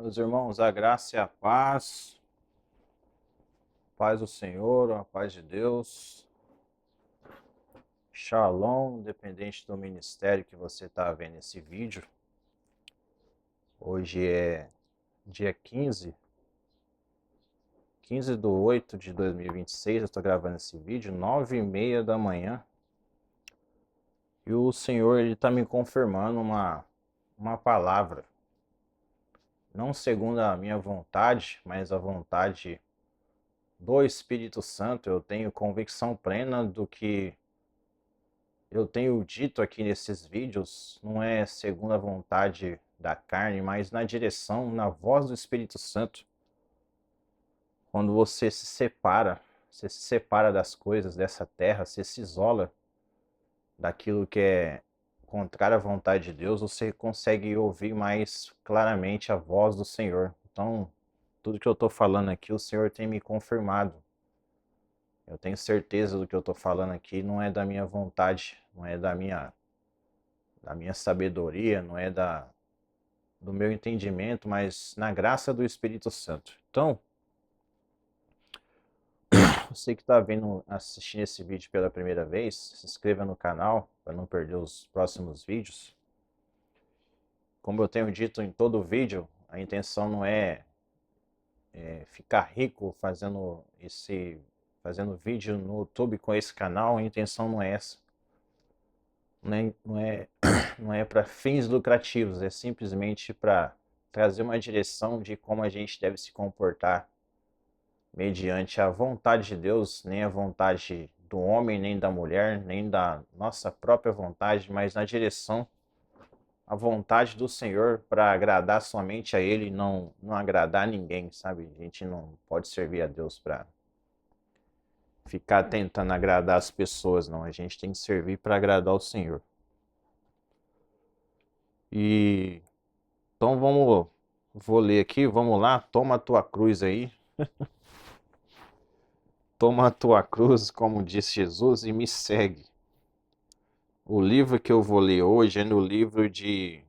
Meus irmãos, a graça e a paz do Senhor, a paz de Deus, Shalom, independente do ministério que você está vendo esse vídeo. Hoje é dia 15 de 8 de 2026, eu estou gravando esse vídeo, 9h30 da manhã. E o Senhor está me confirmando uma palavra, não segundo a minha vontade, mas a vontade do Espírito Santo. Eu tenho convicção plena do que eu tenho dito aqui nesses vídeos, não é segundo a vontade da carne, mas na direção, na voz do Espírito Santo. Quando você se separa das coisas dessa terra, você se isola daquilo que é contrário à vontade de Deus, você consegue ouvir mais claramente a voz do Senhor. Então, tudo que eu estou falando aqui, o Senhor tem me confirmado. Eu tenho certeza do que eu estou falando aqui, não é da minha vontade, não é da minha sabedoria, não é do meu entendimento, mas na graça do Espírito Santo. Então, você que está assistindo esse vídeo pela primeira vez, se inscreva no canal para não perder os próximos vídeos. Como eu tenho dito em todo vídeo, a intenção não é ficar rico fazendo vídeo no YouTube com esse canal. A intenção não é essa. Não é para fins lucrativos, é simplesmente para trazer uma direção de como a gente deve se comportar mediante a vontade de Deus, nem a vontade do homem, nem da mulher, nem da nossa própria vontade, mas na direção, a vontade do Senhor, para agradar somente a Ele e não agradar a ninguém, sabe? A gente não pode servir a Deus para ficar tentando agradar as pessoas, não. A gente tem que servir para agradar o Senhor. Então vou ler aqui, vamos lá, toma a tua cruz aí. Toma a tua cruz, como disse Jesus, e me segue. O livro que eu vou ler hoje é no livro de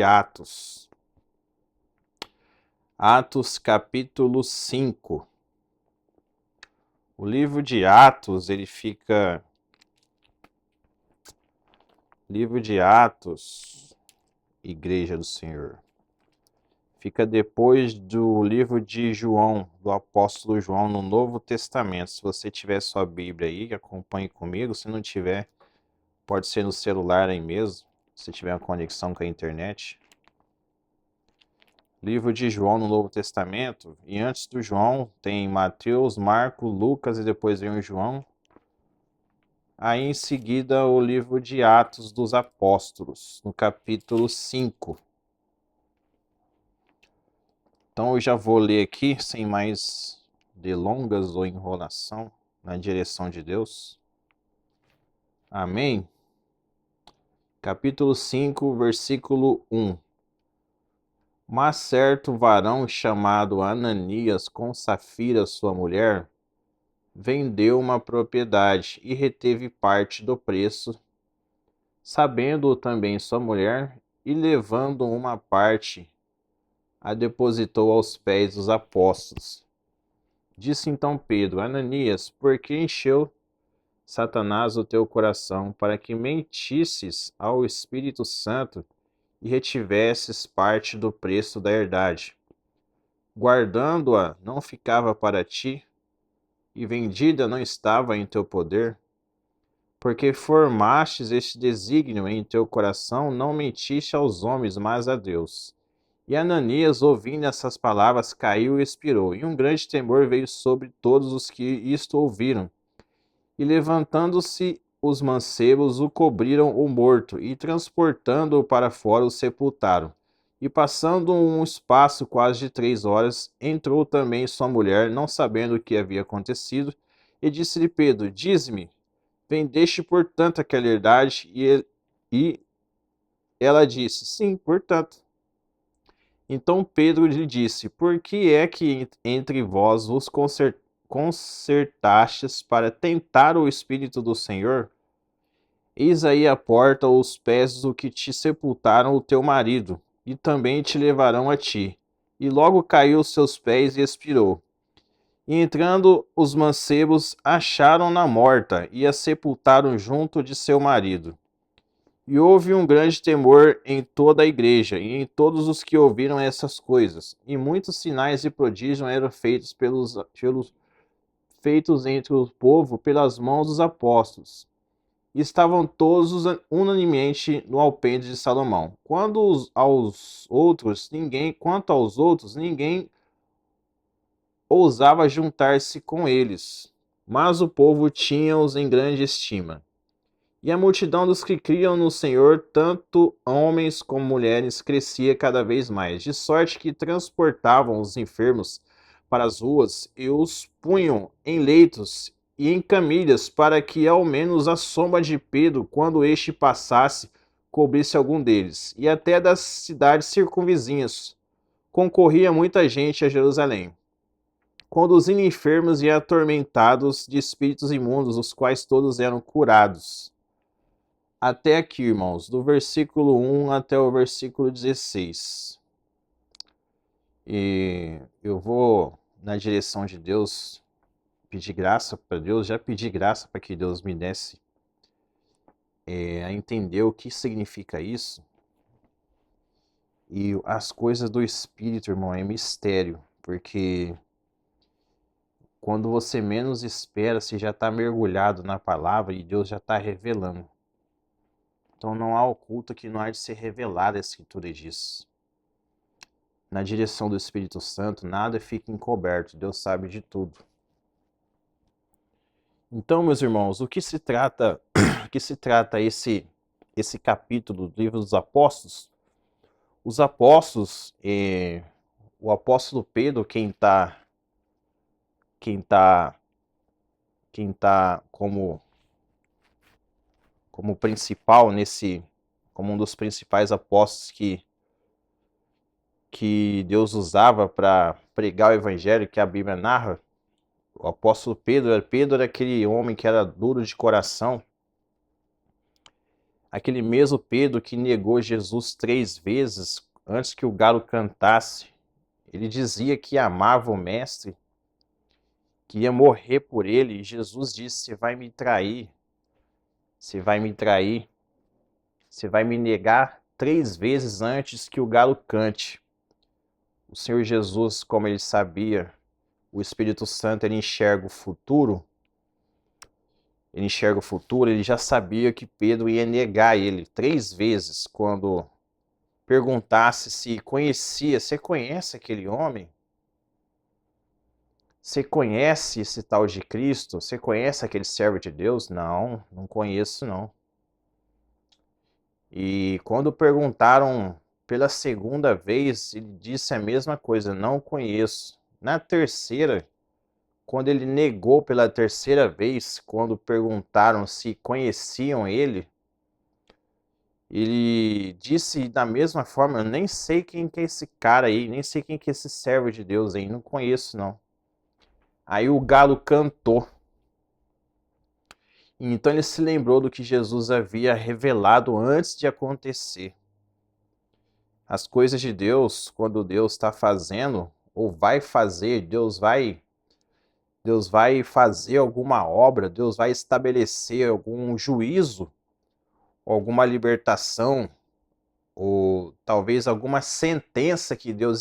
Atos. Atos capítulo 5. O livro de Atos, ele fica... Livro de Atos, Igreja do Senhor. Fica depois do livro de João, do apóstolo João, no Novo Testamento. Se você tiver sua Bíblia aí, acompanhe comigo. Se não tiver, pode ser no celular aí mesmo, se tiver uma conexão com a internet. Livro de João no Novo Testamento. E antes do João tem Mateus, Marcos, Lucas e depois vem o João. Aí em seguida o livro de Atos dos Apóstolos, no capítulo 5. Então eu já vou ler aqui, sem mais delongas ou enrolação, na direção de Deus. Amém? Capítulo 5, versículo 1. Mas certo varão chamado Ananias, com Safira sua mulher, vendeu uma propriedade e reteve parte do preço, sabendo-o também sua mulher, e levando uma parte, a depositou aos pés dos apóstolos. Disse então Pedro: Ananias, por que encheu Satanás o teu coração, para que mentisses ao Espírito Santo e retivesses parte do preço da herdade? Guardando-a não ficava para ti, e vendida não estava em teu poder? Porque formastes este desígnio em teu coração, não mentiste aos homens, mas a Deus. E Ananias, ouvindo essas palavras, caiu e expirou, e um grande temor veio sobre todos os que isto ouviram. E levantando-se os mancebos, o cobriram o morto, e transportando-o para fora, o sepultaram. E passando um espaço quase de 3 horas, entrou também sua mulher, não sabendo o que havia acontecido, e disse-lhe Pedro: Dize-me, vendeste portanto aquela herdade? E ela disse: Sim, portanto. Então Pedro lhe disse: Por que é que entre vós vos concertastes para tentar o Espírito do Senhor? Eis aí a porta os pés do que te sepultaram o teu marido, e também te levarão a ti. e logo caiu aos seus pés e expirou. E entrando os mancebos, acharam-na morta e a sepultaram junto de seu marido. E houve um grande temor em toda a igreja e em todos os que ouviram essas coisas. E muitos sinais e prodígios eram feitos entre o povo pelas mãos dos apóstolos. E estavam todos unanimemente no alpendre de Salomão. Quanto aos outros, ninguém ousava juntar-se com eles, mas o povo tinha-os em grande estima. E a multidão dos que criam no Senhor, tanto homens como mulheres, crescia cada vez mais, de sorte que transportavam os enfermos para as ruas e os punham em leitos e em camilhas, para que ao menos a sombra de Pedro, quando este passasse, cobrisse algum deles. E até das cidades circunvizinhas concorria muita gente a Jerusalém, conduzindo enfermos e atormentados de espíritos imundos, os quais todos eram curados. Até aqui, irmãos, do versículo 1 até o versículo 16. E eu vou, na direção de Deus, pedir graça para Deus, já pedi graça para que Deus me desse a entender o que significa isso. E as coisas do Espírito, irmão, é mistério, porque quando você menos espera, você já está mergulhado na palavra e Deus já está revelando. Então não há oculto que não há de ser revelado, a Escritura diz. Na direção do Espírito Santo, nada fica encoberto, Deus sabe de tudo. Então, meus irmãos, o que se trata esse capítulo do livro dos Apóstolos? Os apóstolos, o apóstolo Pedro, quem tá como principal como um dos principais apóstolos que Deus usava para pregar o evangelho que a Bíblia narra. O apóstolo Pedro era aquele homem que era duro de coração, aquele mesmo Pedro que negou Jesus 3 vezes antes que o galo cantasse. Ele dizia que amava o mestre, que ia morrer por ele, e Jesus disse: você vai me trair, você vai me trair, você vai me negar 3 vezes antes que o galo cante. O Senhor Jesus, como ele sabia, o Espírito Santo, ele enxerga o futuro, ele já sabia que Pedro ia negar ele 3 vezes quando perguntasse se conhecia. Você conhece aquele homem? Você conhece esse tal de Cristo? Você conhece aquele servo de Deus? Não, não conheço não. E quando perguntaram pela segunda vez, ele disse a mesma coisa: não conheço. Na terceira, quando ele negou pela terceira vez, quando perguntaram se conheciam ele disse da mesma forma: eu nem sei quem que é esse cara aí, nem sei quem que é esse servo de Deus aí, não conheço não. Aí o galo cantou. E então ele se lembrou do que Jesus havia revelado antes de acontecer. As coisas de Deus, quando Deus está fazendo ou vai fazer, Deus vai fazer alguma obra, Deus vai estabelecer algum juízo, alguma libertação, ou talvez alguma sentença que Deus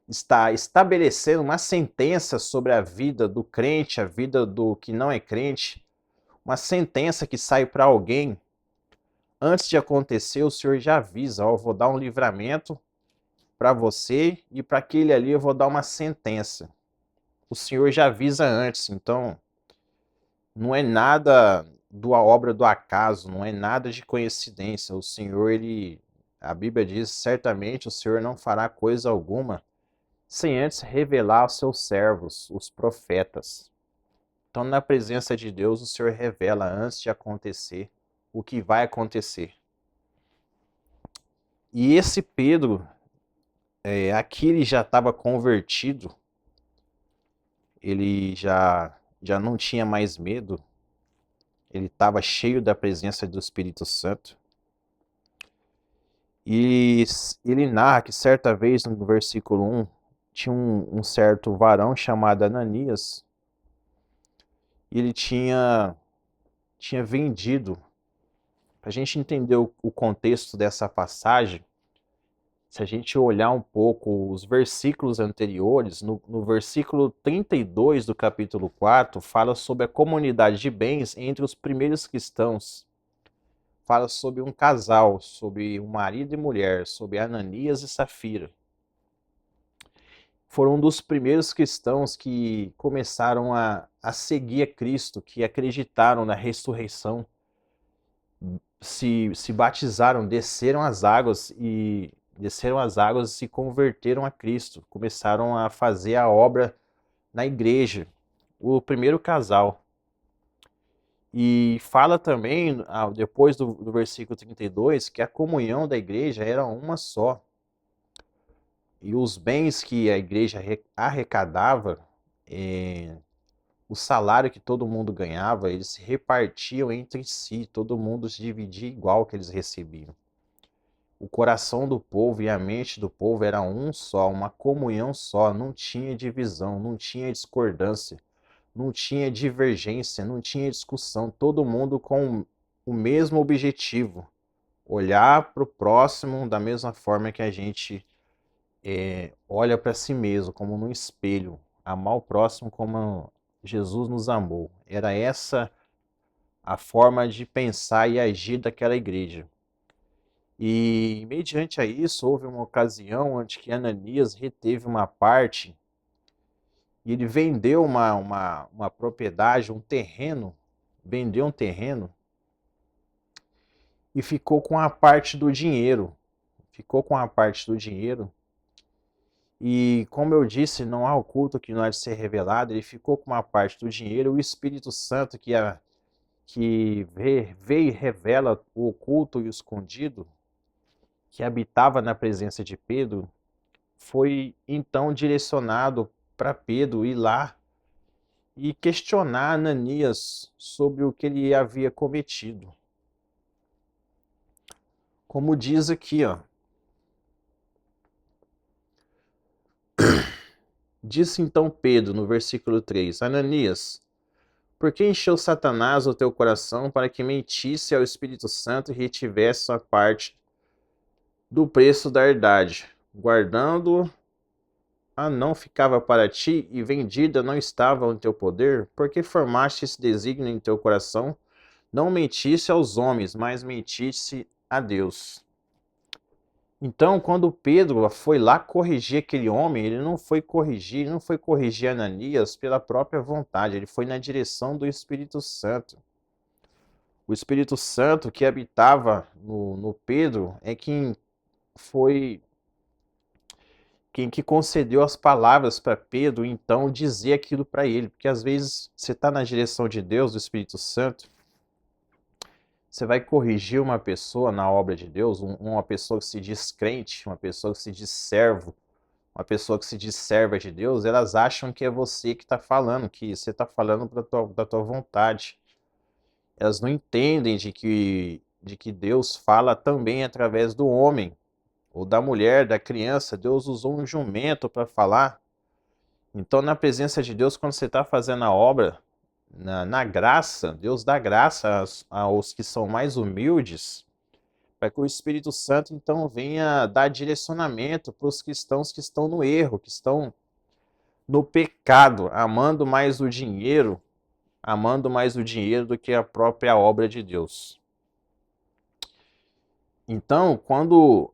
está estabelecendo, uma sentença sobre a vida do crente, a vida do que não é crente, uma sentença que sai para alguém. Antes de acontecer, o Senhor já avisa: ó, eu vou dar um livramento para você e para aquele ali eu vou dar uma sentença. O Senhor já avisa antes, então não é nada da obra do acaso, não é nada de coincidência. O Senhor, a Bíblia diz: certamente o Senhor não fará coisa alguma sem antes revelar aos seus servos, os profetas. Então, na presença de Deus, o Senhor revela antes de acontecer o que vai acontecer. E esse Pedro, aqui ele já estava convertido, ele já não tinha mais medo, ele estava cheio da presença do Espírito Santo. E ele narra que certa vez, no versículo 1, tinha um certo varão chamado Ananias, e ele tinha vendido. Para a gente entender o contexto dessa passagem, se a gente olhar um pouco os versículos anteriores, no versículo 32 do capítulo 4, fala sobre a comunidade de bens entre os primeiros cristãos. Fala sobre um casal, sobre um marido e mulher, sobre Ananias e Safira. Foram um dos primeiros cristãos que começaram a seguir a Cristo, que acreditaram na ressurreição, se batizaram, desceram as águas e se converteram a Cristo, começaram a fazer a obra na igreja, o primeiro casal. E fala também, depois do versículo 32, que a comunhão da igreja era uma só. E os bens que a igreja arrecadava, o salário que todo mundo ganhava, eles se repartiam entre si, todo mundo se dividia igual que eles recebiam. O coração do povo e a mente do povo era um só, uma comunhão só, não tinha divisão, não tinha discordância, não tinha divergência, não tinha discussão, todo mundo com o mesmo objetivo, olhar para o próximo da mesma forma que a gente olha para si mesmo, como num espelho, amar o próximo como Jesus nos amou. Era essa a forma de pensar e agir daquela igreja. E, mediante a isso, houve uma ocasião onde que Ananias reteve uma parte e ele vendeu uma propriedade, um terreno, vendeu um terreno e ficou com a parte do dinheiro. Ficou com a parte do dinheiro. E, como eu disse, não há oculto que não há de ser revelado. Ele ficou com uma parte do dinheiro. O Espírito Santo, que vê e revela o oculto e o escondido, que habitava na presença de Pedro, foi então direcionado para Pedro ir lá e questionar Ananias sobre o que ele havia cometido. Como diz aqui, ó. Disse então Pedro, no versículo 3, Ananias, por que encheu Satanás o teu coração para que mentisse ao Espírito Santo e retivesse sua parte do preço da herdade, guardando a não ficava para ti e vendida não estava no teu poder? Porque formaste esse desígnio em teu coração? Não mentisse aos homens, mas mentisse a Deus. Então, quando Pedro foi lá corrigir aquele homem, ele não foi corrigir Ananias pela própria vontade, ele foi na direção do Espírito Santo. O Espírito Santo que habitava no Pedro é quem que concedeu as palavras para Pedro, então, dizer aquilo para ele. Porque às vezes você está na direção de Deus, do Espírito Santo, você vai corrigir uma pessoa na obra de Deus, uma pessoa que se diz crente, uma pessoa que se diz servo, uma pessoa que se diz serva de Deus, elas acham que é você que está falando, que você está falando da tua vontade. Elas não entendem de que Deus fala também através do homem, ou da mulher, da criança. Deus usou um jumento para falar. Então, na presença de Deus, quando você está fazendo a obra, na graça, Deus dá graça aos que são mais humildes, para que o Espírito Santo, então, venha dar direcionamento para os cristãos que estão no erro, que estão no pecado, amando mais o dinheiro do que a própria obra de Deus. Então, quando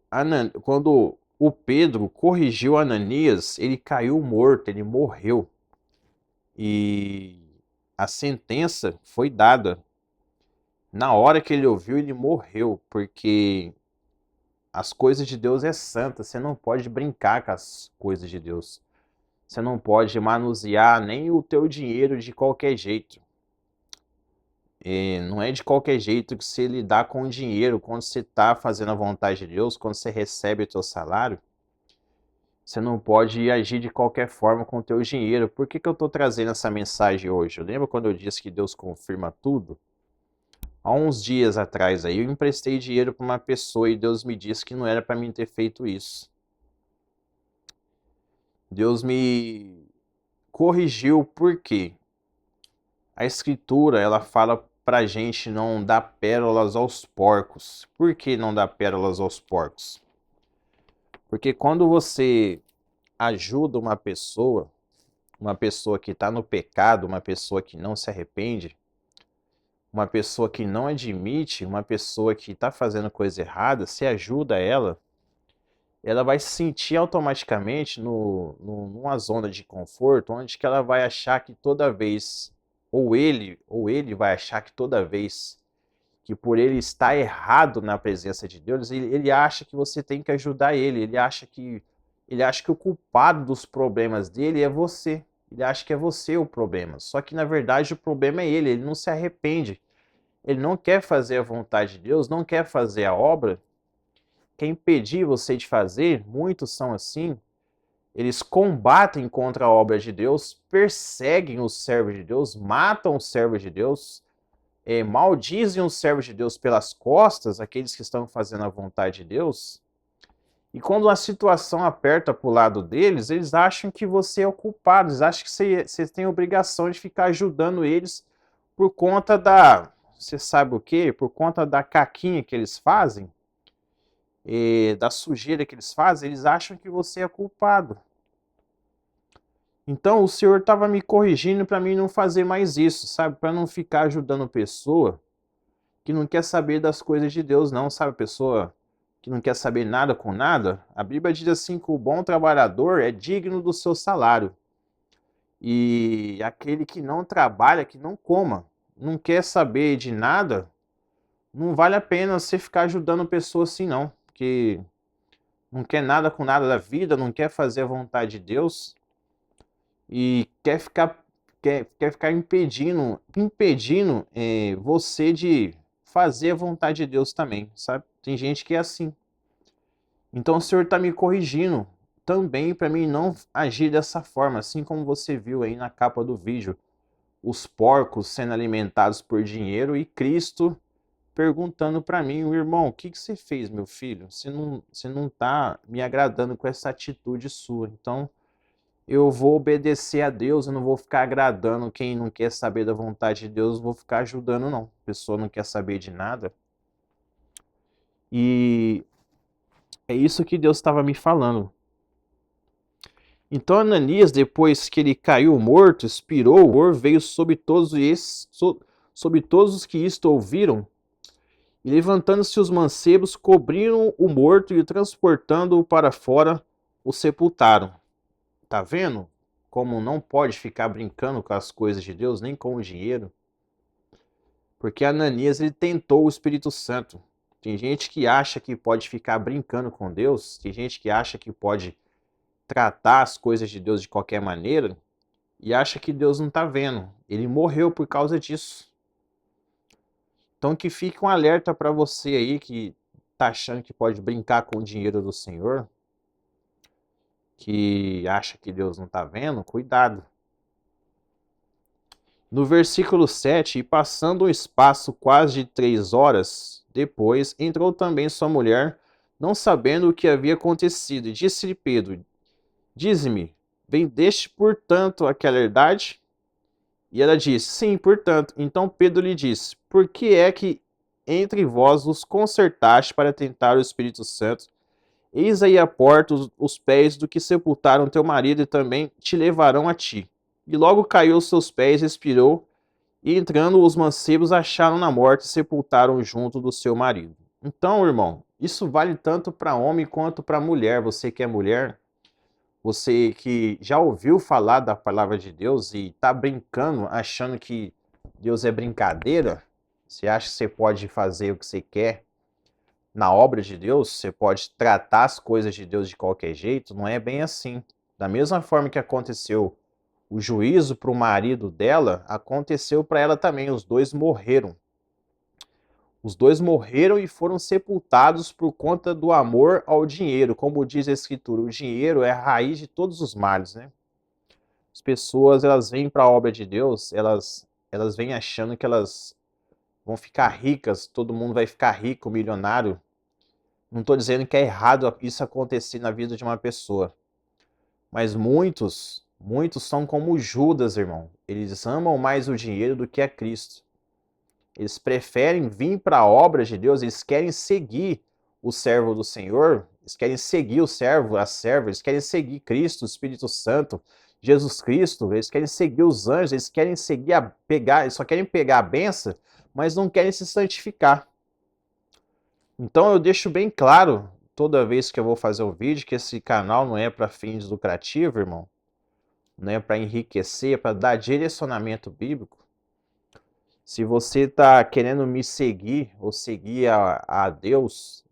o Pedro corrigiu Ananias, ele caiu morto, ele morreu. E a sentença foi dada. Na hora que ele ouviu, ele morreu, porque as coisas de Deus é santa, você não pode brincar com as coisas de Deus. Você não pode manusear nem o teu dinheiro de qualquer jeito. Não é de qualquer jeito que você lidar com o dinheiro quando você está fazendo a vontade de Deus, quando você recebe o teu salário. Você não pode agir de qualquer forma com o teu dinheiro. Por que eu estou trazendo essa mensagem hoje? Lembra quando eu disse que Deus confirma tudo? Há uns dias atrás aí, eu emprestei dinheiro para uma pessoa e Deus me disse que não era para mim ter feito isso. Deus me corrigiu porque a Escritura, ela fala pra gente não dar pérolas aos porcos. Por que não dar pérolas aos porcos? Porque quando você ajuda uma pessoa que está no pecado, uma pessoa que não se arrepende, uma pessoa que não admite, uma pessoa que está fazendo coisa errada, se ajuda ela vai se sentir automaticamente numa zona de conforto, onde que ela vai achar que toda vez, ou ele vai achar que toda vez que por ele estar errado na presença de Deus, ele acha que você tem que ajudar ele, ele acha que o culpado dos problemas dele é você. Ele acha que é você o problema. Só que na verdade o problema é ele não se arrepende. Ele não quer fazer a vontade de Deus, não quer fazer a obra, quer impedir você de fazer. Muitos são assim. Eles combatem contra a obra de Deus, perseguem os servos de Deus, matam os servos de Deus, maldizem os servos de Deus pelas costas, aqueles que estão fazendo a vontade de Deus. E quando a situação aperta para o lado deles, eles acham que você é o culpado, eles acham que você tem a obrigação de ficar ajudando eles por conta você sabe o quê? Por conta da caquinha que eles fazem, da sujeira que eles fazem, eles acham que você é culpado. Então o Senhor estava me corrigindo para mim não fazer mais isso, sabe? Para não ficar ajudando pessoa que não quer saber das coisas de Deus, não, sabe? Pessoa que não quer saber nada com nada. A Bíblia diz assim que o bom trabalhador é digno do seu salário. E aquele que não trabalha, que não coma, não quer saber de nada, não vale a pena você ficar ajudando pessoas assim, não. Porque não quer nada com nada da vida, não quer fazer a vontade de Deus e quer ficar impedindo você de fazer a vontade de Deus também, sabe? Tem gente que é assim. Então o Senhor está me corrigindo também para mim não agir dessa forma, assim como você viu aí na capa do vídeo, os porcos sendo alimentados por dinheiro e Cristo perguntando para mim, o irmão, o que você fez, meu filho? Você não está me agradando com essa atitude sua. Então eu vou obedecer a Deus, eu não vou ficar agradando quem não quer saber da vontade de Deus, vou ficar ajudando não. A pessoa não quer saber de nada. E é isso que Deus estava me falando. Então Ananias, depois que ele caiu morto, expirou, o horror veio sobre todos os que isto ouviram, e levantando-se os mancebos, cobriram o morto e transportando-o para fora, o sepultaram. Tá vendo como não pode ficar brincando com as coisas de Deus, nem com o dinheiro? Porque Ananias, ele tentou o Espírito Santo. Tem gente que acha que pode ficar brincando com Deus, tem gente que acha que pode tratar as coisas de Deus de qualquer maneira e acha que Deus não está vendo. Ele morreu por causa disso. Então que fique um alerta para você aí que está achando que pode brincar com o dinheiro do Senhor, que acha que Deus não está vendo, cuidado. No versículo 7, e passando um espaço quase de 3 horas depois, entrou também sua mulher, não sabendo o que havia acontecido, e disse-lhe Pedro, dize-me, vendeste, portanto, aquela herdade? E ela disse, sim, portanto. Então Pedro lhe disse, por que é que entre vós os concertaste para tentar o Espírito Santo? Eis aí a porta os pés do que sepultaram teu marido e também te levarão a ti. E logo caiu aos seus pés, expirou, e entrando os mancebos acharam na morte e sepultaram junto do seu marido. Então, irmão, isso vale tanto para homem quanto para mulher. Você que é mulher, você que já ouviu falar da palavra de Deus e está brincando, achando que Deus é brincadeira, você acha que você pode fazer o que você quer na obra de Deus, você pode tratar as coisas de Deus de qualquer jeito, não é bem assim. Da mesma forma que aconteceu o juízo para o marido dela, aconteceu para ela também, os dois morreram. Os dois morreram e foram sepultados por conta do amor ao dinheiro. Como diz a Escritura, o dinheiro é a raiz de todos os males, né? As pessoas, elas vêm para a obra de Deus, elas vêm achando que elas vão ficar ricas, todo mundo vai ficar rico, milionário. Não estou dizendo que é errado isso acontecer na vida de uma pessoa. Mas muitos são como Judas, irmão. Eles amam mais o dinheiro do que a Cristo. Eles preferem vir para a obra de Deus, eles querem seguir o servo do Senhor, eles querem seguir o servo, a serva, eles querem seguir Cristo, o Espírito Santo, Jesus Cristo, eles querem seguir os anjos, eles querem seguir eles só querem pegar a benção, mas não querem se santificar. Então eu deixo bem claro, toda vez que eu vou fazer um vídeo, que esse canal não é para fins lucrativos, irmão. Não é para enriquecer, é para dar direcionamento bíblico. Se você está querendo me seguir ou seguir a Deus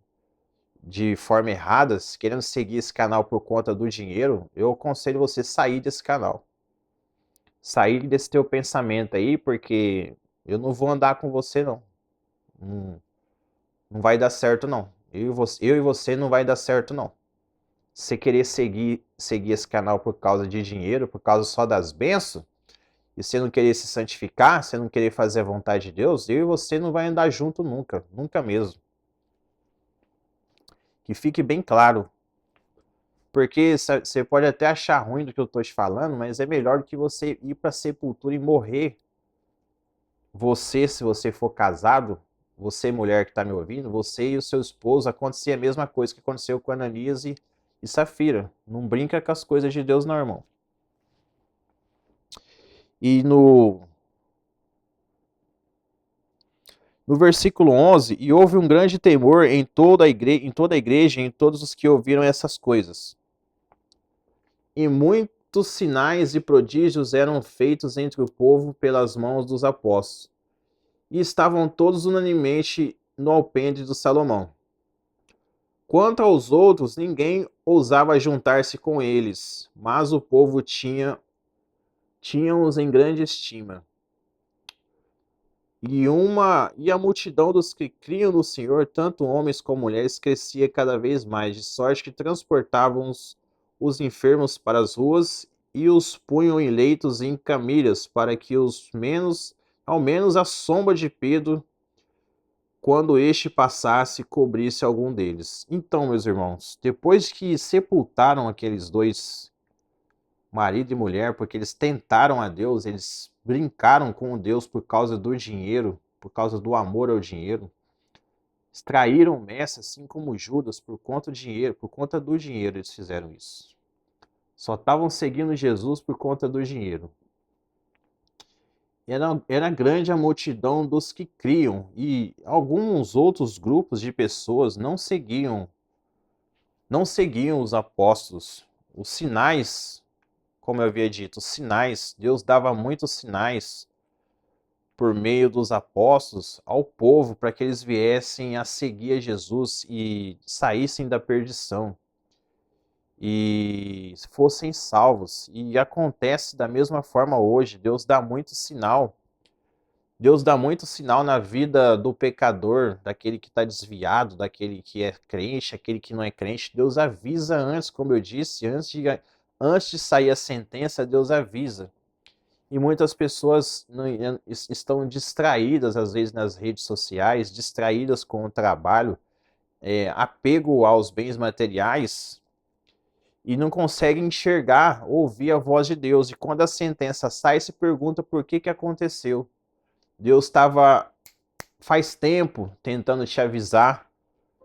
de forma errada, querendo seguir esse canal por conta do dinheiro, eu aconselho você sair desse canal. Sair desse teu pensamento aí, porque eu não vou andar com você, não. Não vai dar certo, não. Eu e você não vai dar certo, não. Se querer seguir esse canal por causa de dinheiro, por causa só das bênçãos, e você não querer se santificar, você não querer fazer a vontade de Deus, eu e você não vai andar junto nunca, nunca mesmo. Que fique bem claro. Porque você pode até achar ruim do que eu estou te falando, mas é melhor do que você ir para a sepultura e morrer. Você, se você for casado, você mulher que está me ouvindo, você e o seu esposo, acontecer a mesma coisa que aconteceu com Ananias e Safira. Não brinca com as coisas de Deus, não, irmão. E no versículo 11, e houve um grande temor em toda a igreja e em todos os que ouviram essas coisas. E muitos sinais e prodígios eram feitos entre o povo pelas mãos dos apóstolos. E estavam todos unanimemente no alpendre de Salomão. Quanto aos outros, ninguém ousava juntar-se com eles, mas o povo tinha-os em grande estima. E a multidão dos que criam no Senhor, tanto homens como mulheres, crescia cada vez mais, de sorte que transportavam os enfermos para as ruas e os punham em leitos e em camilhas, para que ao menos a sombra de Pedro, quando este passasse, cobrisse algum deles. Então, meus irmãos, depois que sepultaram aqueles dois, marido e mulher, porque eles tentaram a Deus, eles brincaram com Deus por causa do dinheiro, por causa do amor ao dinheiro. Extraíram o mestre, assim como Judas, por conta do dinheiro eles fizeram isso. Só estavam seguindo Jesus por conta do dinheiro. Era grande a multidão dos que criam, e alguns outros grupos de pessoas não seguiam os apóstolos. Os sinais, como eu havia dito, os sinais, Deus dava muitos sinais por meio dos apóstolos ao povo para que eles viessem a seguir a Jesus e saíssem da perdição e fossem salvos. E acontece da mesma forma hoje. Deus dá muito sinal. Deus dá muito sinal na vida do pecador, daquele que está desviado, daquele que é crente, aquele que não é crente. Deus avisa antes, como eu disse, antes de sair a sentença, Deus avisa. E muitas pessoas estão distraídas, às vezes, nas redes sociais, distraídas com o trabalho, apego aos bens materiais, e não conseguem enxergar, ouvir a voz de Deus. E quando a sentença sai, se pergunta por que aconteceu. Deus estava faz tempo tentando te avisar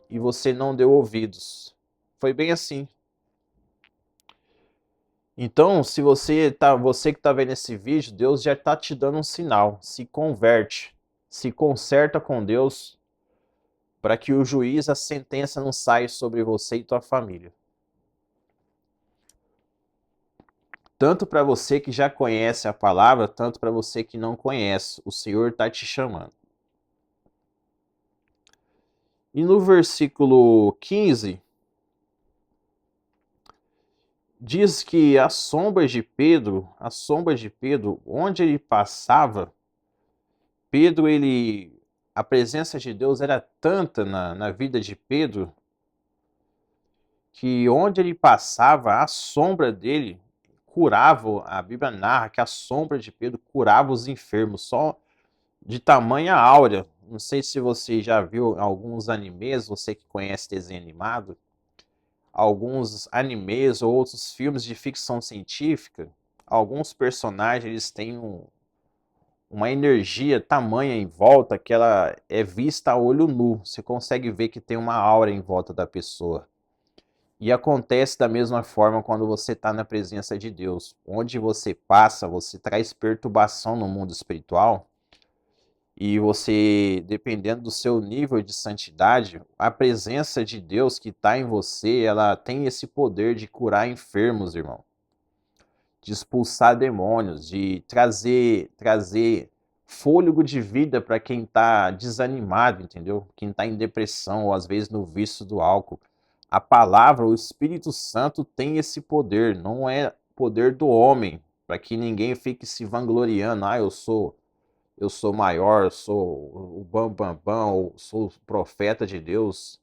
e você não deu ouvidos. Foi bem assim. Então, se você que está vendo esse vídeo, Deus já está te dando um sinal. Se converte, se conserta com Deus, para que o juiz, a sentença não saia sobre você e tua família. Tanto para você que já conhece a palavra, tanto para você que não conhece, o Senhor está te chamando. E no versículo 15, diz que as sombras de Pedro, onde ele passava, a presença de Deus era tanta na vida de Pedro, que onde ele passava, a sombra dele curava. A Bíblia narra que a sombra de Pedro curava os enfermos, só de tamanha áurea. não sei se você já viu alguns animes, você que conhece desenho animado, alguns animes ou outros filmes de ficção científica, alguns personagens eles têm uma energia tamanha em volta que ela é vista a olho nu. Você consegue ver que tem uma aura em volta da pessoa. E acontece da mesma forma quando você está na presença de Deus. Onde você passa, você traz perturbação no mundo espiritual. E você, dependendo do seu nível de santidade, a presença de Deus que está em você, ela tem esse poder de curar enfermos, irmão. De expulsar demônios, de trazer fôlego de vida para quem está desanimado, entendeu? Quem está em depressão ou às vezes no vício do álcool. A palavra, o Espírito Santo tem esse poder, não é poder do homem, para que ninguém fique se vangloriando, eu sou maior, eu sou o bam, bam, eu sou o profeta de Deus.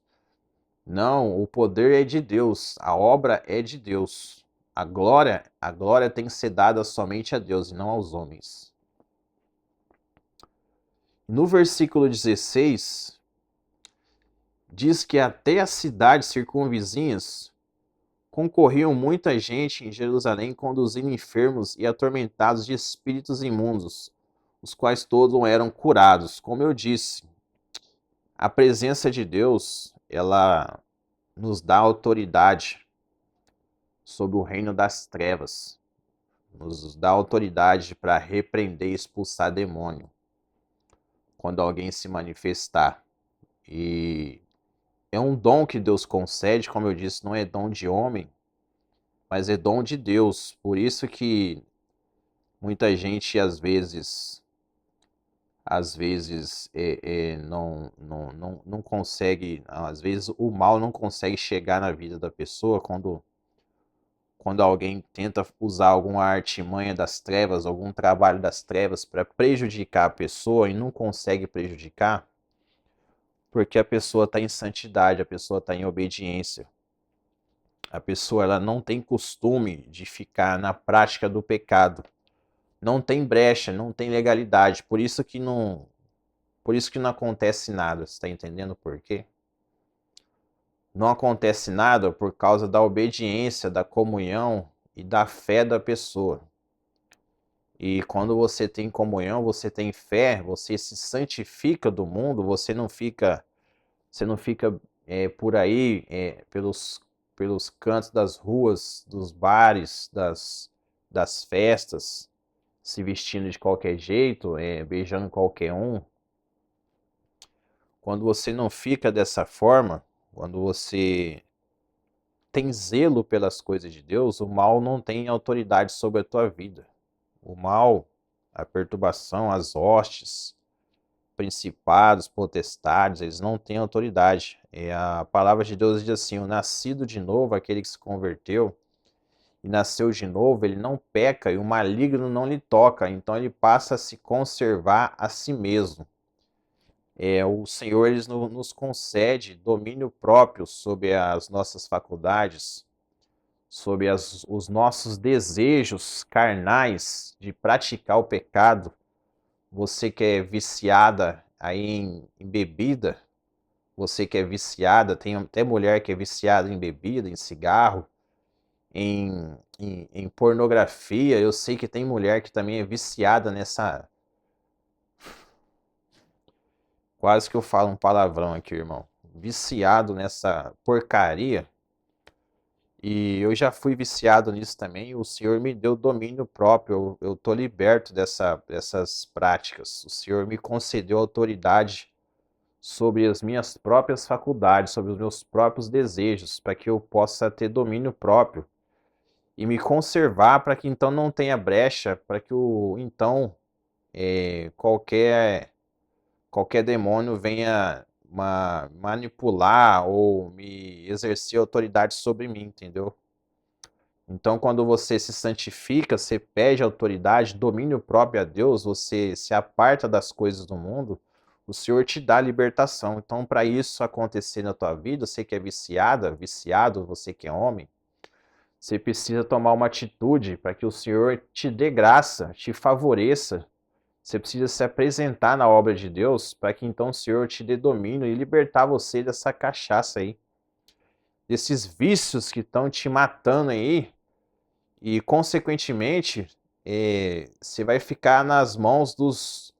Não, o poder é de Deus, a obra é de Deus. A glória tem que ser dada somente a Deus e não aos homens. No versículo 16, diz que até as cidades circunvizinhas concorriam muita gente em Jerusalém, conduzindo enfermos e atormentados de espíritos imundos, os quais todos eram curados. Como eu disse, a presença de Deus, ela nos dá autoridade sobre o reino das trevas, nos dá autoridade para repreender e expulsar demônio quando alguém se manifestar. E é um dom que Deus concede, como eu disse, não é dom de homem, mas é dom de Deus. Por isso que muita gente às vezes não consegue, às vezes o mal não consegue chegar na vida da pessoa quando alguém tenta usar alguma artimanha das trevas, algum trabalho das trevas para prejudicar a pessoa e não consegue prejudicar, porque a pessoa está em santidade, a pessoa está em obediência. A pessoa ela não tem costume de ficar na prática do pecado. Não tem brecha, não tem legalidade. Por isso que não acontece nada. Você está entendendo por quê? Não acontece nada por causa da obediência, da comunhão e da fé da pessoa. E quando você tem comunhão, você tem fé, você se santifica do mundo, você não fica por aí pelos cantos das ruas, dos bares, das festas, se vestindo de qualquer jeito, beijando qualquer um. Quando você não fica dessa forma, quando você tem zelo pelas coisas de Deus, o mal não tem autoridade sobre a tua vida. O mal, a perturbação, as hostes, principados, potestades, eles não têm autoridade. A palavra de Deus diz assim: o nascido de novo, aquele que se converteu e nasceu de novo, ele não peca e o maligno não lhe toca, então ele passa a se conservar a si mesmo. O Senhor ele nos concede domínio próprio sobre as nossas faculdades, sobre os nossos desejos carnais de praticar o pecado. Você que é viciada aí em bebida, você que é viciada, tem até mulher que é viciada em bebida, em cigarro, em pornografia. Eu sei que tem mulher que também é viciada nessa. Quase que eu falo um palavrão aqui, irmão. Viciado nessa porcaria. E eu já fui viciado nisso também. O Senhor me deu domínio próprio. Eu tô liberto dessas práticas. O Senhor me concedeu autoridade sobre as minhas próprias faculdades, sobre os meus próprios desejos, para que eu possa ter domínio próprio e me conservar para que então não tenha brecha, para que então qualquer demônio venha manipular ou me exercer autoridade sobre mim, entendeu? Então, quando você se santifica, você pede autoridade, domínio próprio a Deus, você se aparta das coisas do mundo, o Senhor te dá libertação. Então, para isso acontecer na tua vida, você que é viciada, viciado, você que é homem, você precisa tomar uma atitude para que o Senhor te dê graça, te favoreça, Você precisa se apresentar na obra de Deus para que então o Senhor te dê domínio e libertar você dessa cachaça aí, desses vícios que estão te matando aí e, consequentemente, você vai ficar nas mãos dos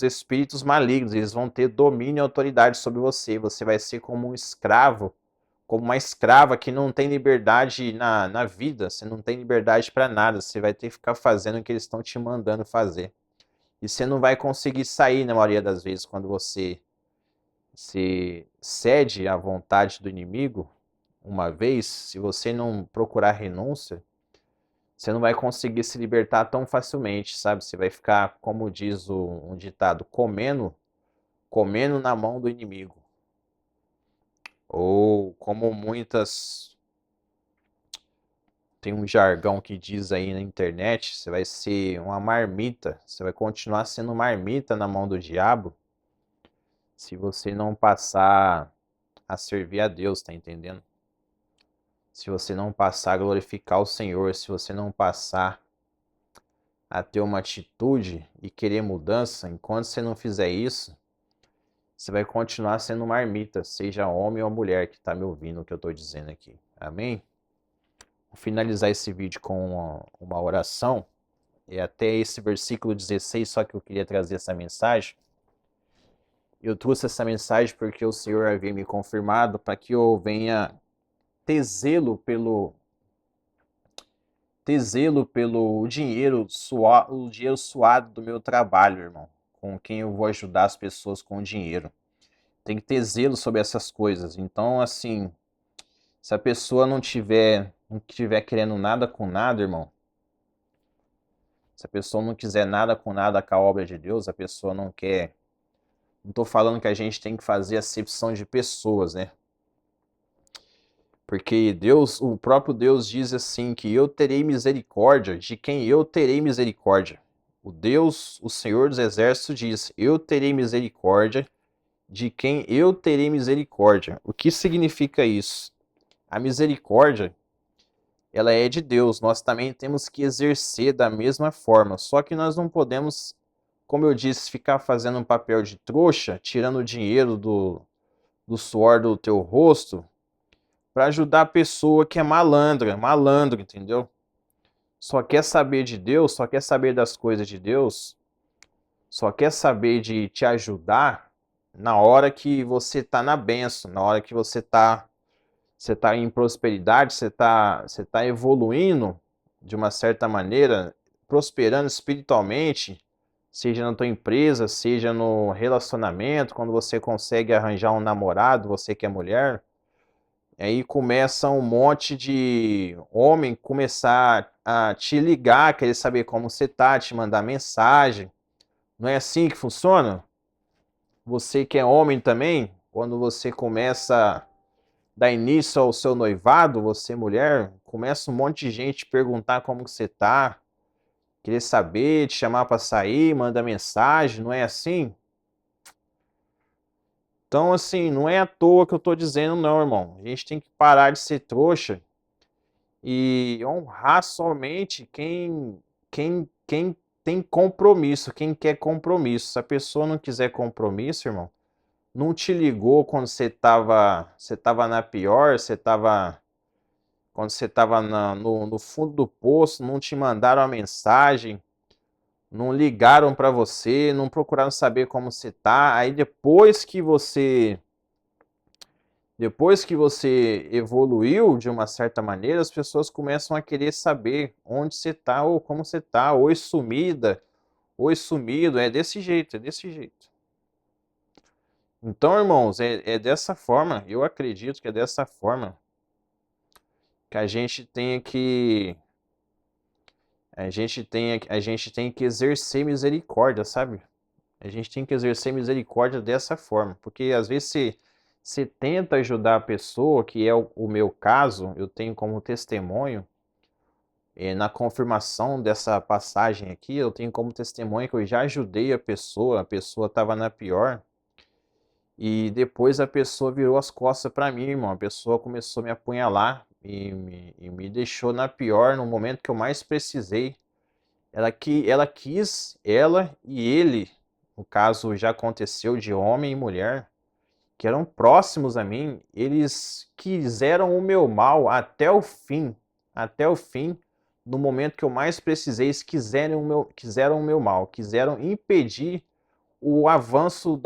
espíritos malignos. Eles vão ter domínio e autoridade sobre você. Você vai ser como um escravo, como uma escrava que não tem liberdade na vida. Você não tem liberdade para nada. Você vai ter que ficar fazendo o que eles estão te mandando fazer. E você não vai conseguir sair na maioria das vezes quando você se cede à vontade do inimigo. Uma vez, se você não procurar renúncia, você não vai conseguir se libertar tão facilmente, sabe? Você vai ficar, como diz um ditado, comendo na mão do inimigo. Ou como muitas... Tem um jargão que diz aí na internet, você vai ser uma marmita. Você vai continuar sendo marmita na mão do diabo se você não passar a servir a Deus, tá entendendo? Se você não passar a glorificar o Senhor, se você não passar a ter uma atitude e querer mudança, enquanto você não fizer isso, você vai continuar sendo marmita, seja homem ou mulher que está me ouvindo o que eu estou dizendo aqui. Amém? Vou finalizar esse vídeo com uma oração. E até esse versículo 16, só que eu queria trazer essa mensagem. Eu trouxe essa mensagem porque o Senhor havia me confirmado para que eu venha ter zelo pelo dinheiro suado do meu trabalho, irmão. Com quem eu vou ajudar as pessoas com o dinheiro. Tem que ter zelo sobre essas coisas. Então, assim, se a pessoa não tiver querendo nada com nada, irmão, se a pessoa não quiser nada com nada com a obra de Deus, a pessoa não quer. Não estou falando que a gente tem que fazer acepção de pessoas, né? Porque Deus, o próprio Deus diz assim, que eu terei misericórdia de quem eu terei misericórdia. O Deus, o Senhor dos Exércitos diz, eu terei misericórdia de quem eu terei misericórdia. O que significa isso? A misericórdia, ela é de Deus, nós também temos que exercer da mesma forma, só que nós não podemos, como eu disse, ficar fazendo um papel de trouxa, tirando o dinheiro do suor do teu rosto, para ajudar a pessoa que é malandro, entendeu? Só quer saber de Deus, só quer saber das coisas de Deus, só quer saber de te ajudar na hora que você está na bênção, na hora que você tá em prosperidade, você tá evoluindo de uma certa maneira, prosperando espiritualmente, seja na tua empresa, seja no relacionamento, quando você consegue arranjar um namorado, você que é mulher, aí começa um monte de homem começar a te ligar, querer saber como você tá, te mandar mensagem. Não é assim que funciona? Você que é homem também, quando você começa dar início ao seu noivado, você mulher, começa um monte de gente perguntar como que você tá, querer saber, te chamar para sair, manda mensagem, não é assim? Então, assim, não é à toa que eu tô dizendo não, irmão. A gente tem que parar de ser trouxa e honrar somente quem tem compromisso, quem quer compromisso. Se a pessoa não quiser compromisso, irmão, não te ligou quando você tava na pior, quando você estava no fundo do poço, não te mandaram a mensagem, não ligaram para você, não procuraram saber como você tá. Aí depois que você evoluiu de uma certa maneira, as pessoas começam a querer saber onde você tá ou como você tá. Oi sumida, oi sumido, é desse jeito, é desse jeito. Então, irmãos, é dessa forma, eu acredito que é dessa forma que a gente tem que exercer misericórdia, sabe? A gente tem que exercer misericórdia dessa forma, porque às vezes você tenta ajudar a pessoa, que é o meu caso, eu tenho como testemunho, na confirmação dessa passagem aqui, eu tenho como testemunho que eu já ajudei a pessoa estava na pior, e depois a pessoa virou as costas para mim, irmão. A pessoa começou a me apunhalar e me deixou na pior no momento que eu mais precisei. Ela e ele, no caso já aconteceu de homem e mulher, que eram próximos a mim, eles quiseram o meu mal até o fim, no momento que eu mais precisei, eles quiseram o meu mal, quiseram impedir o avanço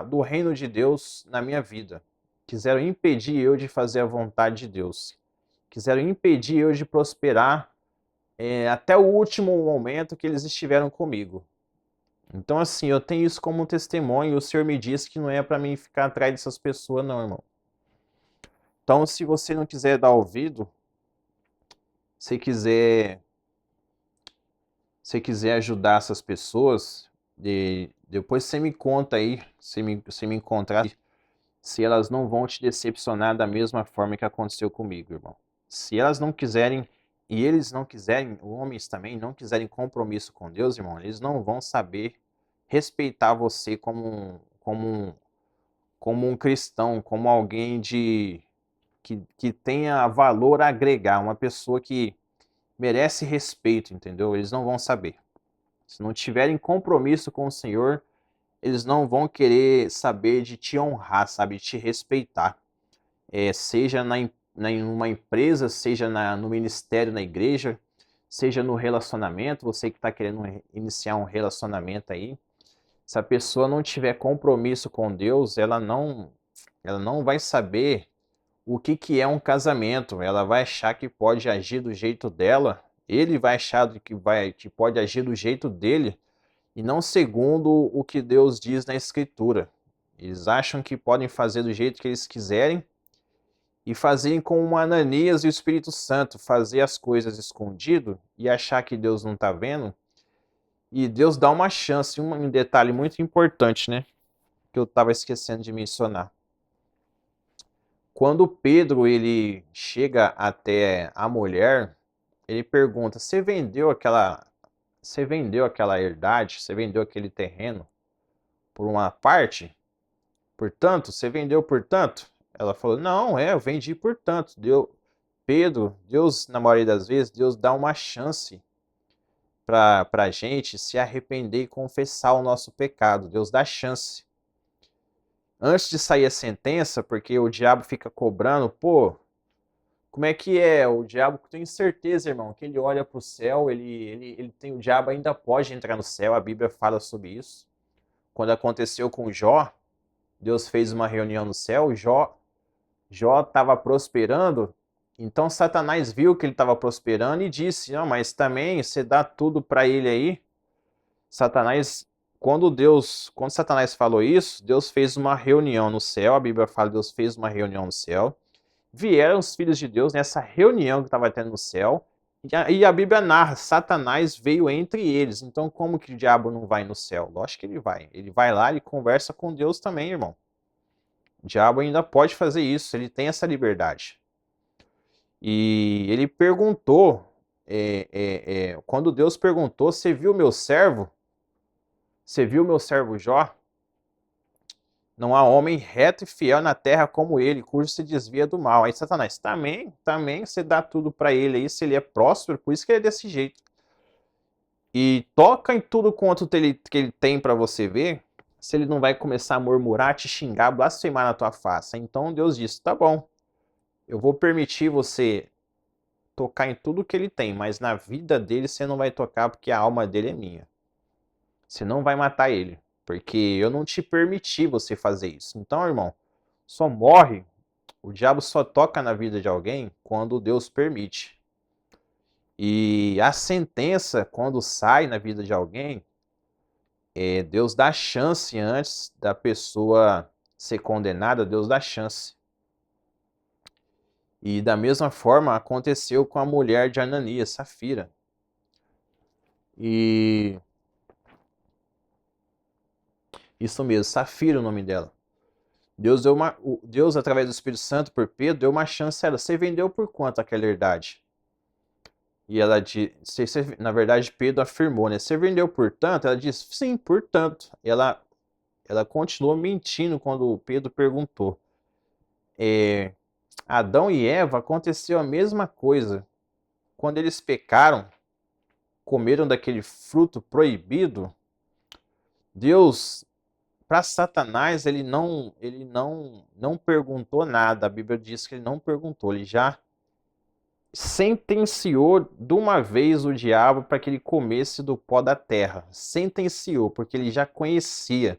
do reino de Deus na minha vida. Quiseram impedir eu de fazer a vontade de Deus. Quiseram impedir eu de prosperar até o último momento que eles estiveram comigo. Então, assim, eu tenho isso como um testemunho e o Senhor me disse que não é para mim ficar atrás dessas pessoas, não, irmão. Então, se você não quiser dar ouvido, se quiser ajudar essas pessoas, depois você me conta aí, se me encontrar, se elas não vão te decepcionar da mesma forma que aconteceu comigo, irmão. Se elas não quiserem, e eles não quiserem, homens também não quiserem compromisso com Deus, irmão, eles não vão saber respeitar você como um cristão, como alguém que tenha valor a agregar, uma pessoa que merece respeito, entendeu? Eles não vão saber. Se não tiverem compromisso com o Senhor, eles não vão querer saber de te honrar, sabe? De te respeitar. Seja numa empresa, seja no ministério, na igreja, seja no relacionamento, você que está querendo iniciar um relacionamento aí, se a pessoa não tiver compromisso com Deus, ela não vai saber o que é um casamento. Ela vai achar que pode agir do jeito dela, ele vai achar que pode agir do jeito dele e não segundo o que Deus diz na Escritura. Eles acham que podem fazer do jeito que eles quiserem e fazerem como Ananias e o Espírito Santo, fazer as coisas escondido e achar que Deus não está vendo. E Deus dá uma chance, um detalhe muito importante, né? Que eu estava esquecendo de mencionar. Quando Pedro ele chega até a mulher, ele pergunta: você vendeu aquela herdade, você vendeu aquele terreno por uma parte? Portanto, você vendeu por tanto? Ela falou: não, eu vendi por tanto. Deus, na maioria das vezes, Deus dá uma chance para a gente se arrepender e confessar o nosso pecado. Deus dá chance. Antes de sair a sentença, porque o diabo fica cobrando, pô, como é que é? O diabo, tenho certeza, irmão, que ele olha para o céu, o diabo ainda pode entrar no céu, a Bíblia fala sobre isso. Quando aconteceu com Jó, Deus fez uma reunião no céu, Jó estava prosperando, então Satanás viu que ele estava prosperando e disse: não, mas também você dá tudo para ele aí. Quando Satanás falou isso, Deus fez uma reunião no céu, a Bíblia fala que Deus fez uma reunião no céu, vieram os filhos de Deus nessa reunião que estava tendo no céu, e a Bíblia narra, Satanás veio entre eles. Então como que o diabo não vai no céu? Lógico que ele vai. Ele vai lá e conversa com Deus também, irmão. O diabo ainda pode fazer isso, ele tem essa liberdade. E ele perguntou, quando Deus perguntou: você viu meu servo? Você viu meu servo Jó? Não há homem reto e fiel na terra como ele, cujo se desvia do mal. Aí Satanás: também você dá tudo para ele aí, se ele é próspero, por isso que ele é desse jeito. E toca em tudo quanto que ele tem para você ver, se ele não vai começar a murmurar, te xingar, blasfemar na tua face. Então Deus disse: tá bom, eu vou permitir você tocar em tudo que ele tem, mas na vida dele você não vai tocar porque a alma dele é minha. Você não vai matar ele, porque eu não te permiti você fazer isso. Então, irmão, só morre, o diabo só toca na vida de alguém quando Deus permite. E a sentença, quando sai na vida de alguém, Deus dá chance antes da pessoa ser condenada, Deus dá chance. E da mesma forma aconteceu com a mulher de Ananias, Safira. E isso mesmo, Safira é o nome dela. Deus, através do Espírito Santo, por Pedro, deu uma chance a ela. Você vendeu por quanto aquela herdade? E ela disse, na verdade, Pedro afirmou, né? Você vendeu por tanto? Ela disse: sim, por tanto. Ela continuou mentindo quando Pedro perguntou. Adão e Eva aconteceu a mesma coisa. Quando eles pecaram, comeram daquele fruto proibido, Deus, para Satanás, ele não perguntou nada. A Bíblia diz que ele não perguntou, ele já sentenciou de uma vez o diabo para que ele comesse do pó da terra. Sentenciou, porque ele já conhecia,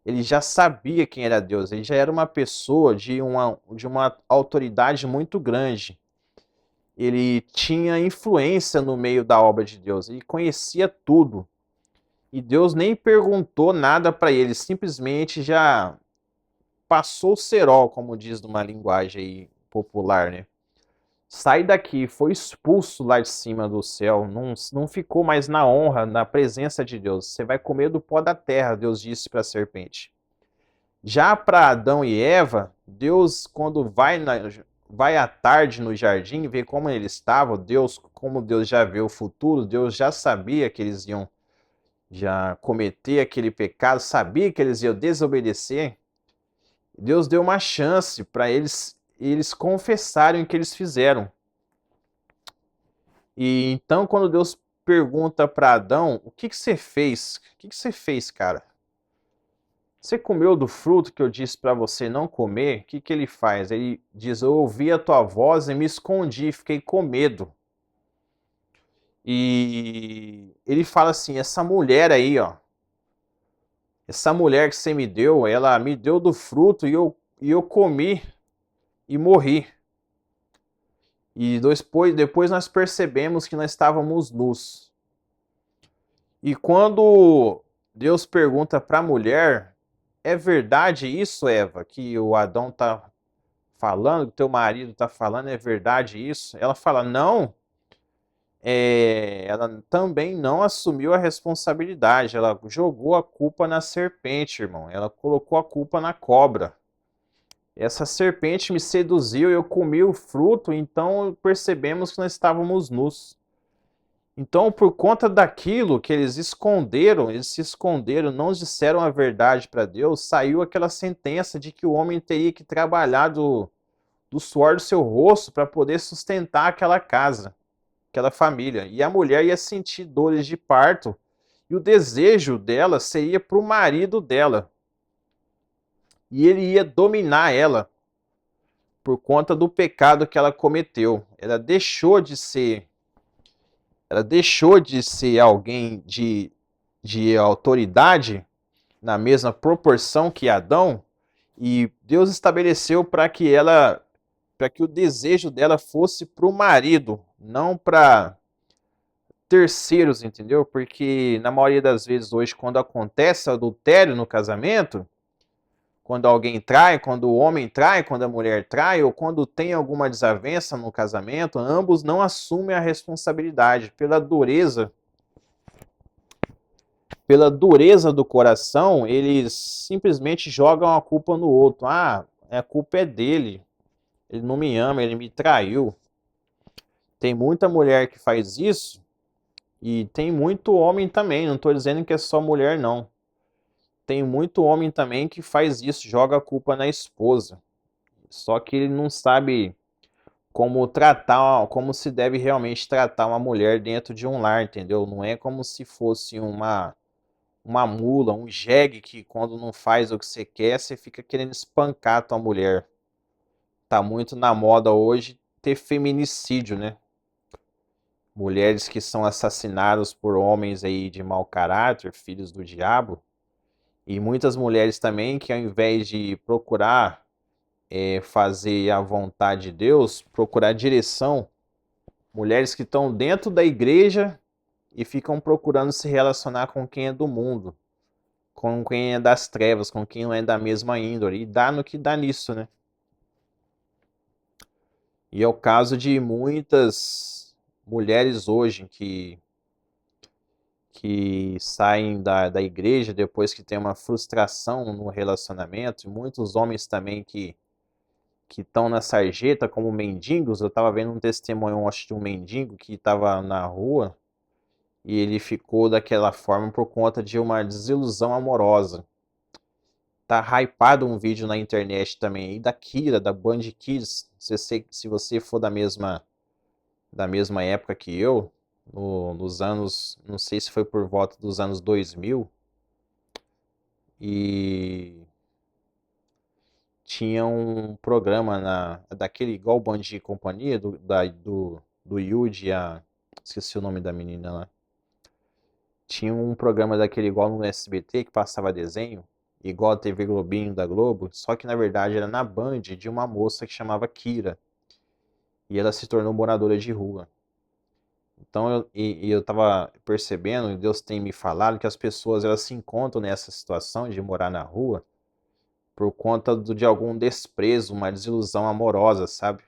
ele já sabia quem era Deus, ele já era uma pessoa de uma autoridade muito grande. Ele tinha influência no meio da obra de Deus, ele conhecia tudo. E Deus nem perguntou nada para ele, simplesmente já passou o cerol, como diz numa linguagem aí popular, né? Sai daqui, foi expulso lá de cima do céu, não ficou mais na honra, na presença de Deus. Você vai comer do pó da terra, Deus disse para a serpente. Já para Adão e Eva, Deus, quando vai à tarde no jardim, ver como eles estavam, como Deus já vê o futuro, Deus já sabia que eles iam já cometer aquele pecado, sabia que eles iam desobedecer. Deus deu uma chance para eles confessarem o que eles fizeram. E então, quando Deus pergunta para Adão, o que você fez? O que você fez, cara? Você comeu do fruto que eu disse para você não comer? O que ele faz? Ele diz, eu ouvi a tua voz e me escondi, fiquei com medo. E ele fala assim, essa mulher aí, ó, essa mulher que você me deu, ela me deu do fruto e eu comi e morri. E depois nós percebemos que nós estávamos nus. E quando Deus pergunta para a mulher, é verdade isso, Eva, que o Adão está falando, que teu marido está falando, é verdade isso? Ela fala, não. Ela também não assumiu a responsabilidade, ela jogou a culpa na serpente, irmão. Ela colocou a culpa na cobra. Essa serpente me seduziu, eu comi o fruto, então percebemos que nós estávamos nus. Então, por conta daquilo que eles se esconderam, não disseram a verdade para Deus, saiu aquela sentença de que o homem teria que trabalhar do suor do seu rosto para poder sustentar aquela casa, aquela família. E a mulher ia sentir dores de parto, e o desejo dela seria para o marido dela. E ele ia dominar ela por conta do pecado que ela cometeu. Ela deixou de ser alguém de autoridade na mesma proporção que Adão, e Deus estabeleceu para que o desejo dela fosse para o marido, não para terceiros, entendeu? Porque na maioria das vezes hoje, quando acontece adultério no casamento, quando alguém trai, quando o homem trai, quando a mulher trai, ou quando tem alguma desavença no casamento, ambos não assumem a responsabilidade pela dureza do coração, eles simplesmente jogam a culpa no outro. Ah, a culpa é dele. Ele não me ama, ele me traiu. Tem muita mulher que faz isso e tem muito homem também. Não estou dizendo que é só mulher, não. Tem muito homem também que faz isso, joga a culpa na esposa. Só que ele não sabe como se deve realmente tratar uma mulher dentro de um lar, entendeu? Não é como se fosse uma mula, um jegue que quando não faz o que você quer, você fica querendo espancar a tua mulher. Tá muito na moda hoje ter feminicídio, né? Mulheres que são assassinadas por homens aí de mau caráter, filhos do diabo. E muitas mulheres também que ao invés de procurar fazer a vontade de Deus, procurar direção, mulheres que estão dentro da igreja e ficam procurando se relacionar com quem é do mundo, com quem é das trevas, com quem não é da mesma índole. E dá no que dá nisso, né? E é o caso de muitas mulheres hoje que saem da igreja depois que tem uma frustração no relacionamento, e muitos homens também que estão na sarjeta como mendigos. Eu estava vendo um testemunho, acho, de um mendigo que estava na rua e ele ficou daquela forma por conta de uma desilusão amorosa. Tá hypado um vídeo na internet também, e da Kira, da Band Kids, se você for da mesma época que eu, nos anos, não sei se foi por volta dos anos 2000, e tinha um programa daquele igual Bom Dia e Companhia, do Yudi, esqueci o nome da menina lá. Tinha um programa daquele igual no SBT que passava desenho, igual a TV Globinho da Globo, só que na verdade era na Band de uma moça que chamava Kira. E ela se tornou moradora de rua. Então eu tava percebendo, e Deus tem me falado, que as pessoas elas se encontram nessa situação de morar na rua por conta de algum desprezo, uma desilusão amorosa, sabe?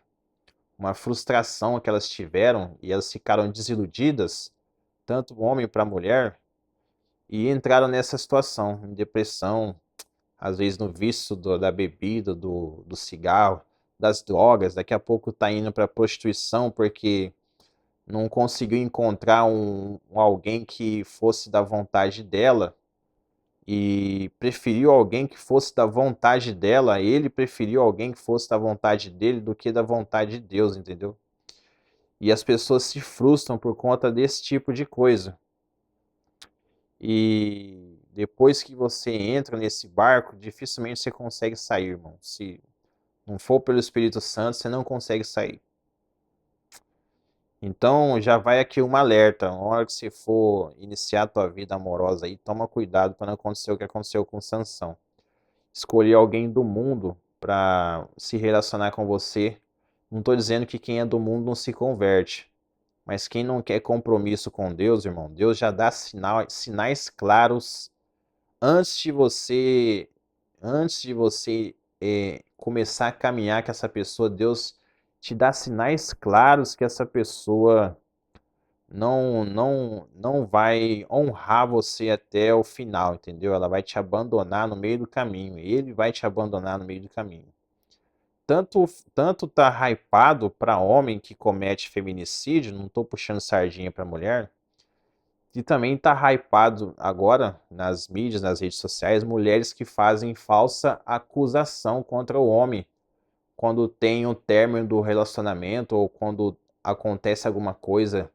Uma frustração que elas tiveram e elas ficaram desiludidas, tanto o homem para a mulher, e entraram nessa situação, em depressão, às vezes no vício da bebida, do cigarro, das drogas, daqui a pouco tá indo para prostituição porque não conseguiu encontrar alguém que fosse da vontade dela e preferiu alguém que fosse da vontade dela, ele preferiu alguém que fosse da vontade dele do que da vontade de Deus, entendeu? E as pessoas se frustram por conta desse tipo de coisa. E depois que você entra nesse barco, dificilmente você consegue sair, irmão. Se não for pelo Espírito Santo, você não consegue sair. Então, já vai aqui um alerta. Na hora que você for iniciar a tua vida amorosa aí, toma cuidado para não acontecer o que aconteceu com Sansão. Escolher alguém do mundo para se relacionar com você. Não estou dizendo que quem é do mundo não se converte. Mas quem não quer compromisso com Deus, irmão, Deus já dá sinais claros antes de você começar a caminhar com essa pessoa. Deus te dá sinais claros que essa pessoa não vai honrar você até o final, entendeu? Ela vai te abandonar no meio do caminho. Ele vai te abandonar no meio do caminho. Tanto tá hypado para homem que comete feminicídio, não tô puxando sardinha para mulher, e também tá hypado agora nas mídias, nas redes sociais, mulheres que fazem falsa acusação contra o homem quando tem o término do relacionamento ou quando acontece alguma coisa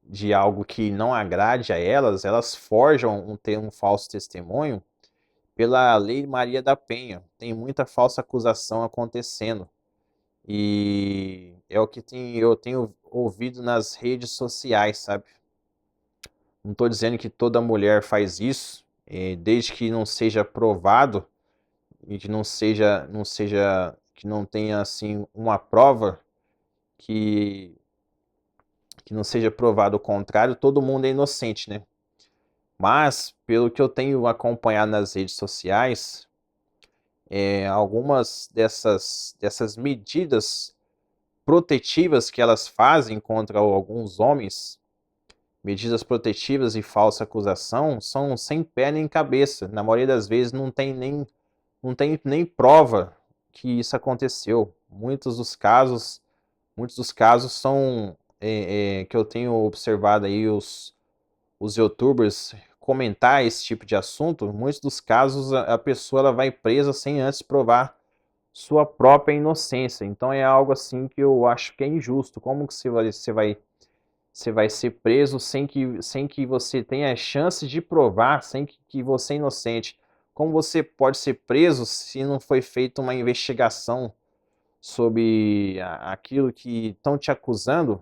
de algo que não agrade a elas, elas forjam um falso testemunho pela Lei Maria da Penha. Tem muita falsa acusação acontecendo. E é o que eu tenho ouvido nas redes sociais, sabe? Não estou dizendo que toda mulher faz isso, desde que não seja provado e que que não tenha assim uma prova que que não seja provado o contrário, todo mundo é inocente, né? Mas, pelo que eu tenho acompanhado nas redes sociais, algumas dessas medidas protetivas que elas fazem contra alguns homens, medidas protetivas e falsa acusação, são sem pé nem cabeça. Na maioria das vezes não tem nem prova que isso aconteceu. Muitos dos casos são que eu tenho observado aí os YouTubers comentar esse tipo de assunto. Muitos dos casos a pessoa ela vai presa sem antes provar sua própria inocência. Então é algo assim que eu acho que é injusto. Como que você vai ser preso sem que você tenha a chance de provar, sem que você é inocente? Como você pode ser preso se não foi feita uma investigação sobre aquilo que estão te acusando,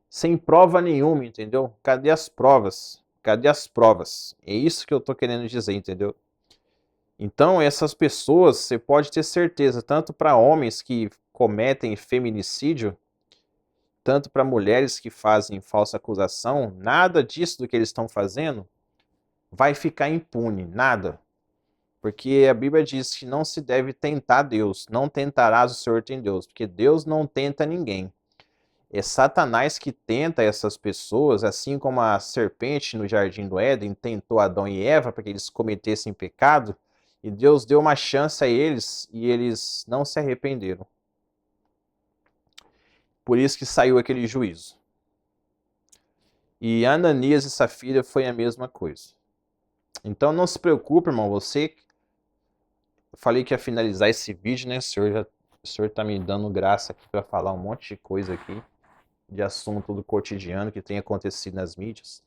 sem prova nenhuma, entendeu? Cadê as provas? Cadê as provas? É isso que eu tô querendo dizer, entendeu? Então, essas pessoas, você pode ter certeza, tanto para homens que cometem feminicídio, tanto para mulheres que fazem falsa acusação, nada disso do que eles estão fazendo vai ficar impune, nada. Porque a Bíblia diz que não se deve tentar Deus, não tentarás o Senhor teu Deus, porque Deus não tenta ninguém. É Satanás que tenta essas pessoas, assim como a serpente no jardim do Éden tentou Adão e Eva para que eles cometessem pecado, e Deus deu uma chance a eles e eles não se arrependeram. Por isso que saiu aquele juízo. E Ananias e Safira foi a mesma coisa. Então não se preocupe, irmão, você. Eu falei que ia finalizar esse vídeo, né? O senhor está me dando graça aqui para falar um monte de coisa aqui. de assunto do cotidiano que tem acontecido nas mídias.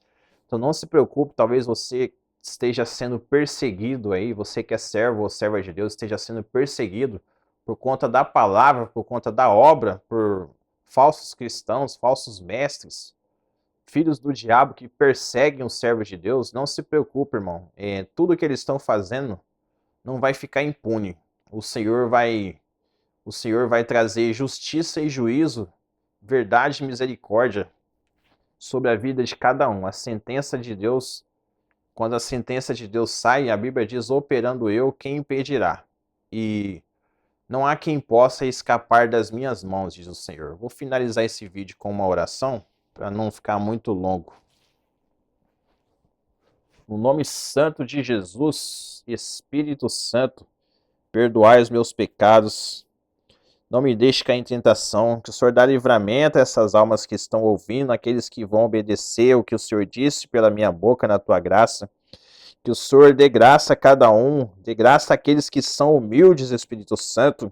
Então não se preocupe, talvez você esteja sendo perseguido aí, você que é servo ou serva de Deus, esteja sendo perseguido por conta da palavra, por conta da obra, por falsos cristãos, falsos mestres, filhos do diabo que perseguem os servos de Deus. Não se preocupe, irmão. Tudo que eles estão fazendo não vai ficar impune. O Senhor vai trazer justiça e juízo, verdade e misericórdia sobre a vida de cada um. A sentença de Deus, quando a sentença de Deus sai, a Bíblia diz: operando eu, quem impedirá? E não há quem possa escapar das minhas mãos, diz o Senhor. Vou finalizar esse vídeo com uma oração, para não ficar muito longo. No nome santo de Jesus, Espírito Santo, perdoai os meus pecados. Não me deixe cair em tentação, que o Senhor dê livramento a essas almas que estão ouvindo, aqueles que vão obedecer o que o Senhor disse pela minha boca na tua graça. Que o Senhor dê graça a cada um, dê graça àqueles que são humildes, Espírito Santo,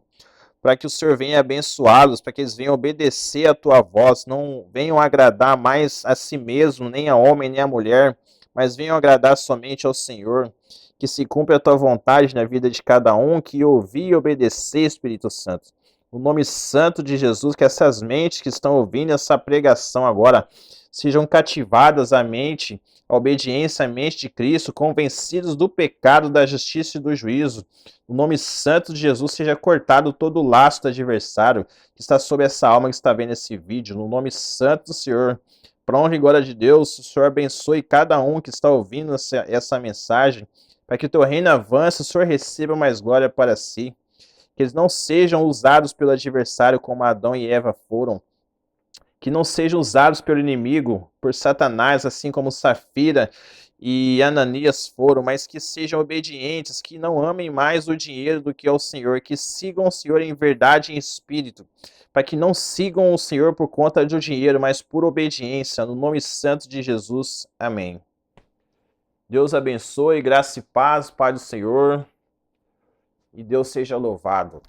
para que o Senhor venha abençoá-los, para que eles venham obedecer a tua voz, não venham agradar mais a si mesmo, nem a homem, nem a mulher, mas venham agradar somente ao Senhor. Que se cumpra a tua vontade na vida de cada um, que ouvir e obedecer, Espírito Santo. No nome santo de Jesus, que essas mentes que estão ouvindo essa pregação agora sejam cativadas à mente, à obediência à mente de Cristo, convencidos do pecado, da justiça e do juízo. No nome santo de Jesus, seja cortado todo o laço do adversário que está sobre essa alma que está vendo esse vídeo. No nome santo do Senhor, para honra e glória de Deus, o Senhor abençoe cada um que está ouvindo essa mensagem, para que o teu reino avance, o Senhor receba mais glória para si. Que eles não sejam usados pelo adversário como Adão e Eva foram. Que não sejam usados pelo inimigo, por Satanás, assim como Safira e Ananias foram, mas que sejam obedientes, que não amem mais o dinheiro do que ao Senhor, que sigam o Senhor em verdade e em espírito, para que não sigam o Senhor por conta do dinheiro, mas por obediência, no nome santo de Jesus. Amém. Deus abençoe, graça e paz, Pai do Senhor, e Deus seja louvado.